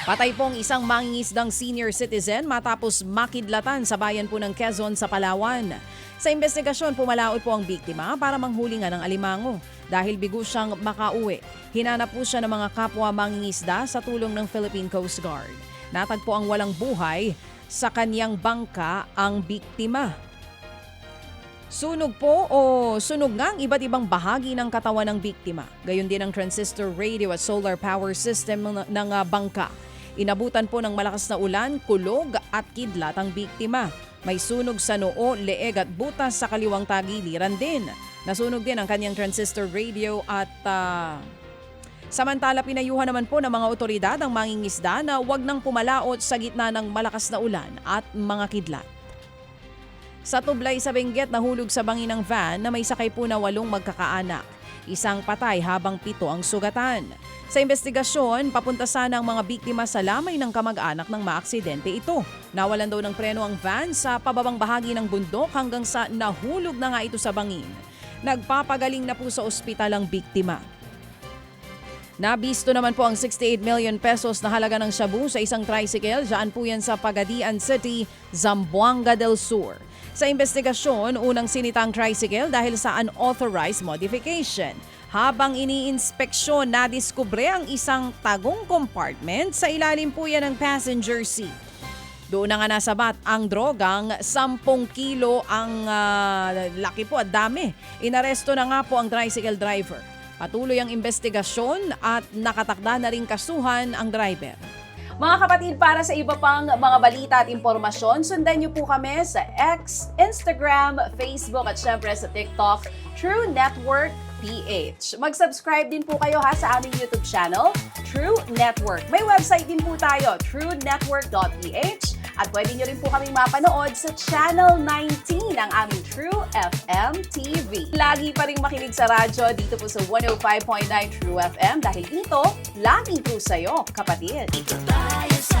Patay pong isang mangingisdang senior citizen matapos makidlatan sa bayan po ng Quezon sa Palawan. Sa investigasyon, pumalaot po ang biktima para manghuli nga ng alimango. Dahil bigo siyang makauwi, hinanap po siya ng mga kapwa mangingisda sa tulong ng Philippine Coast Guard. Natagpo ang walang buhay sa kanyang bangka ang biktima. Sunog po o sunog nga ang iba't ibang bahagi ng katawan ng biktima. Gayon din ang transistor radio at solar power system ng bangka. Inabutan po ng malakas na ulan, kulog at kidlat ang biktima. May sunog sa noo, leeg at butas sa kaliwang tagiliran din. Nasunog din ang kanyang transistor radio at samantala pinayuhan naman po ng mga otoridad ang mangingisda na huwag nang pumalaot sa gitna ng malakas na ulan at mga kidlat. Sa Tublay sa Benguet, nahulog sa bangin ng van na may sakay po na 8 magkakaanak. Isang patay habang 7 ang sugatan. Sa investigasyon, papunta sana ang mga biktima sa lamay ng kamag-anak ng maaksidente ito. Nawalan daw ng preno ang van sa pababang bahagi ng bundok hanggang sa nahulog na nga ito sa bangin. Nagpapagaling na po sa ospital ang biktima. Nabisto naman po ang 68 million pesos na halaga ng shabu sa isang tricycle. Diyan po yan sa Pagadian City, Zamboanga del Sur. Sa investigasyon, unang sinitang tricycle dahil sa unauthorized modification. Habang iniinspeksyon, nadiskubre ang isang tagong compartment sa ilalim po yan ng passenger seat. Doon na nga nasabat ang drogang 10 kilo ang laki po at dami. Inaresto na nga po ang tricycle driver. Patuloy ang investigasyon at nakatakda na rin kasuhan ang driver. Mga kapatid, para sa iba pang mga balita at impormasyon, sundan niyo po kami sa X, Instagram, Facebook at syempre sa TikTok, True Network PH. Mag-subscribe din po kayo sa aming YouTube channel, True Network. May website din po tayo, truenetwork.ph at pwede niyo rin po kaming mapanood sa Channel 19 ng aming True FM TV. Lagi pa rin makinig sa radyo dito po sa 105.9 True FM dahil dito, lagi po sa'yo, kapatid. Ito tayo sa